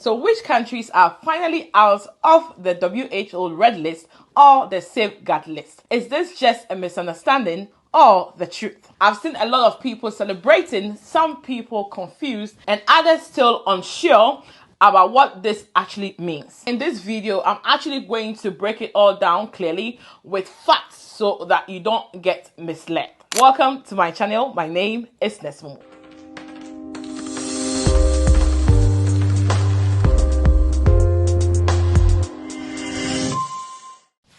So which countries are finally out of the WHO red list or the safeguard list? Is this just a misunderstanding or the truth? I've seen a lot of people celebrating, some people confused, and others still unsure about what this actually means. In this video, I'm actually going to break it all down clearly with facts so that you don't get misled. Welcome to my channel. My name is Nesmo.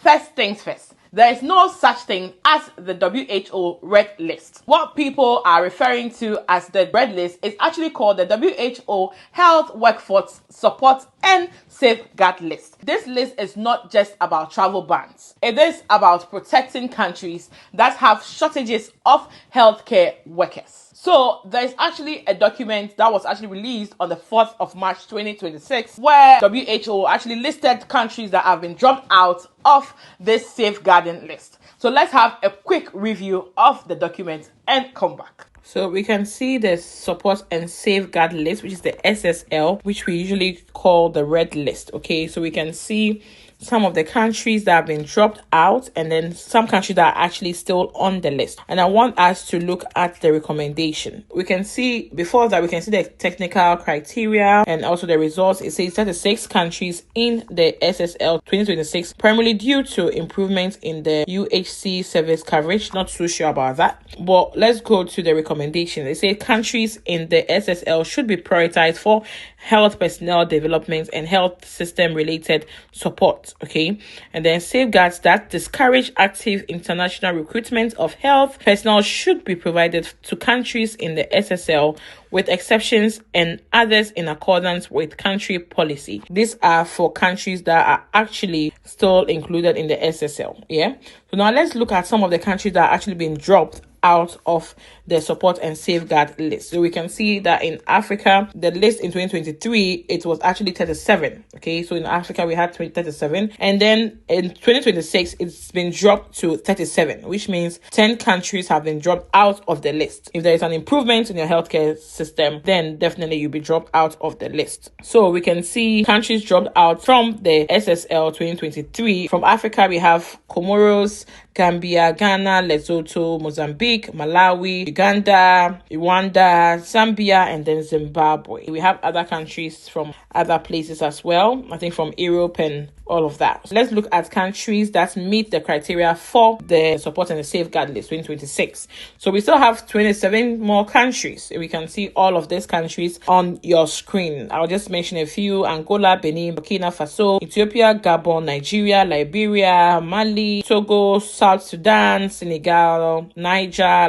First things first, there is no such thing as the WHO red list. What people are referring to as the red list is actually called the WHO Health Workforce Support and Safeguard List. This list is not just about travel bans. It is about protecting countries that have shortages of healthcare workers. So there's actually a document that was actually released on the 4th of March 2026 where WHO actually listed countries that have been dropped out of this safeguarding list. So let's have a quick review of the document and come back. So we can see the support and safeguard list, which is the SSL, which we usually call the red list. Okay, so we can see some of the countries that have been dropped out and then some countries that are actually still on the list. And I want us to look at the recommendation. We can see, before that, we can see the technical criteria and also the results. It says 36 countries in the SSL 2026, primarily due to improvements in the UHC service coverage. Not too sure about that. But let's go to the recommendation. They say countries in the SSL should be prioritized for health personnel development and health system related support. Okay, and then safeguards that discourage active international recruitment of health personnel should be provided to countries in the SSL with exceptions and others in accordance with country policy. These are for countries that are actually still included in the SSL. Yeah. So now let's look at some of the countries that are actually being dropped out of the support and safeguard list. So we can see that in Africa, the list in 2023, it was actually 37. Okay, so in Africa, we had 37. And then in 2026, it's been dropped to 37, which means 10 countries have been dropped out of the list. If there is an improvement in your healthcare system, then definitely you'll be dropped out of the list. So we can see countries dropped out from the SSL 2023. From Africa, we have Comoros, Gambia, Ghana, Lesotho, Mozambique, Malawi, Uganda, Rwanda, Zambia, and then Zimbabwe. We have other countries from other places as well, I think from Europe and all of that. So let's look at countries that meet the criteria for the support and the safeguard list 2026. So we still have 27 more countries. We can see all of these countries on your screen. I'll just mention a few: Angola, Benin, Burkina Faso, Ethiopia, Gabon, Nigeria, Liberia, Mali, Togo, South Sudan, Senegal, Niger,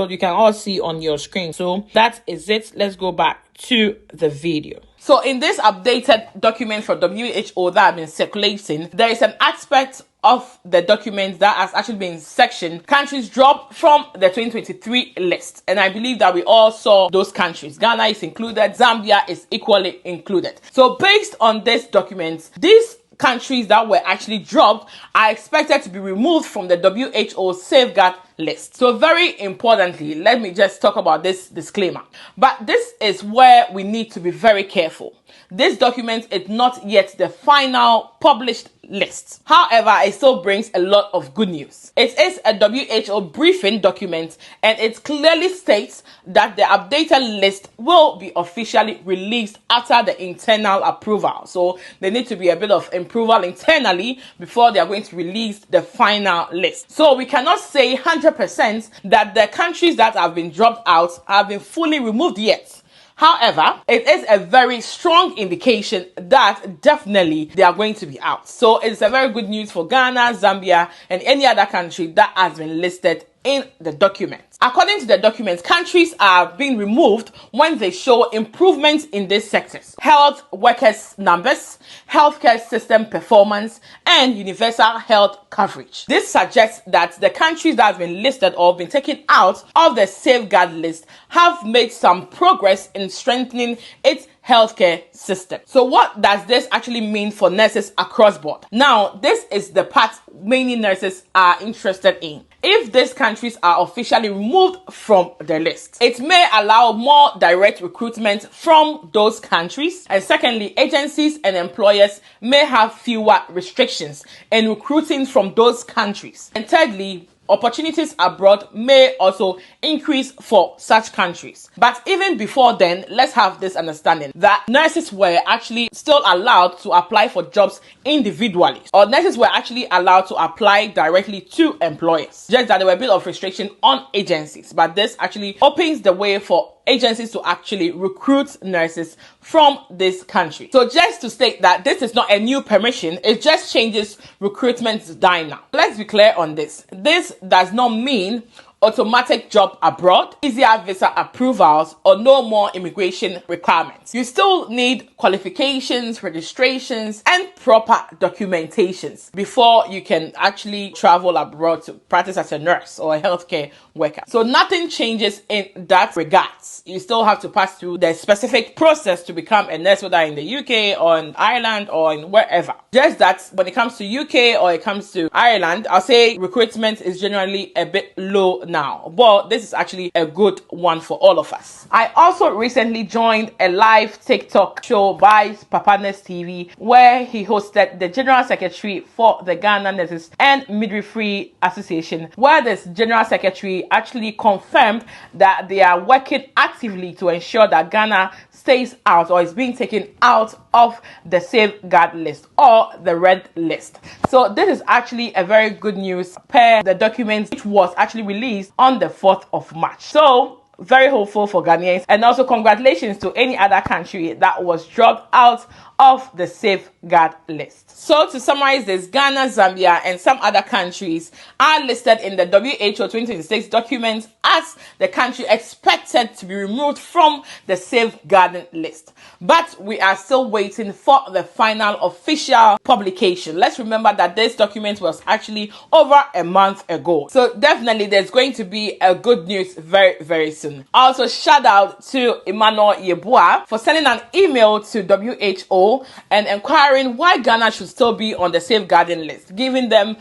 you can all see on your screen. So that is it. Let's go back to the video. So in this updated document from WHO that have been circulating, there is an aspect of the document that has actually been sectioned countries dropped from the 2023 list. And I believe that we all saw those countries. Ghana is included. Zambia is equally included. So based on this document, these countries that were actually dropped are expected to be removed from the WHO safeguard list. So very importantly, let me just talk about this disclaimer. But this is where we need to be very careful. This document is not yet the final published list. However, it still brings a lot of good news. It is a WHO briefing document and it clearly states that the updated list will be officially released after the internal approval. So there needs to be a bit of approval internally before they are going to release the final list. So we cannot say 100% that the countries that have been dropped out have been fully removed yet. However, it is a very strong indication that definitely they are going to be out. So it's a very good news for Ghana, Zambia, and any other country that has been listed in the document. According to the document, countries are being removed when they show improvements in these sectors: health workers numbers, healthcare system performance, and universal health coverage. This suggests that the countries that have been listed or been taken out of the safeguard list have made some progress in strengthening its healthcare system. So what does this actually mean for nurses across board? Now, this is the part many nurses are interested in. if these countries are officially removed from the list, it may allow more direct recruitment from those countries. And secondly, agencies and employers may have fewer restrictions in recruiting from those countries. And thirdly, opportunities abroad may also increase for such countries. But even before then, let's have this understanding that nurses were actually still allowed to apply for jobs individually, or nurses were actually allowed to apply directly to employers. Just that there were a bit of restriction on agencies, but this actually opens the way for agencies to actually recruit nurses from this country. So just to state that this is not a new permission, it just changes recruitment's dynamic. Let's be clear on this. This does not mean automatic job abroad, easier visa approvals, or no more immigration requirements. You still need qualifications, registrations, and proper documentations before you can actually travel abroad to practice as a nurse or a healthcare worker. So nothing changes in that regards. You still have to pass through the specific process to become a nurse, whether in the UK or in Ireland or in wherever. Just that when it comes to UK or it comes to Ireland, I'll say recruitment is generally a bit low now, but this is actually a good one for all of us. I also recently joined a live TikTok show by Papanes TV, where he hosted the General Secretary for the Ghana Nurses and Midwifery Association, where this General Secretary actually confirmed that they are working actively to ensure that Ghana stays out or is being taken out of the safeguard list or the red list. So this is actually a very good news per the document which was actually released on the 4th of March. So very hopeful for Ghanaians, and also congratulations to any other country that was dropped out of the safeguard list. So to summarize this, Ghana, Zambia, and some other countries are listed in the WHO 2026 documents as the country expected to be removed from the safeguarding list. But we are still waiting for the final official publication. Let's remember that this document was actually over a month ago. So definitely there's going to be a good news very, very soon. Also, shout out to Emmanuel Yeboah for sending an email to WHO and inquiring why Ghana should still be on the safeguarding list, giving them,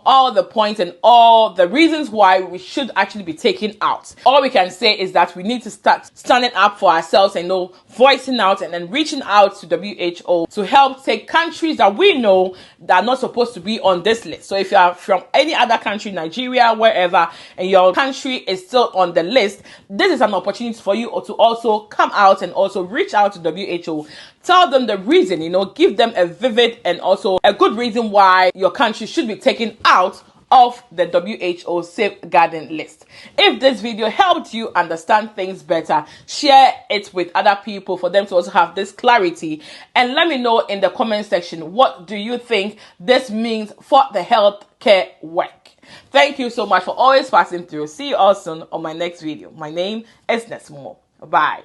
all the points and all the reasons why we should actually be taken out. All we can say is that we need to start standing up for ourselves and voicing out and then reaching out to WHO to help take countries that we know that are not supposed to be on this list. So if you are from any other country, Nigeria, wherever, and your country is still on the list, this is an opportunity for you to also come out and also reach out to WHO. Tell them the reason, give them a vivid and also a good reason why your country should be taken out of the WHO safeguarding list. If this video helped you understand things better, share it with other people for them to also have this clarity. And let me know in the comment section, what do you think this means for the healthcare work? Thank you so much for always passing through. See you all soon on my next video. My name is Nesmo. Bye.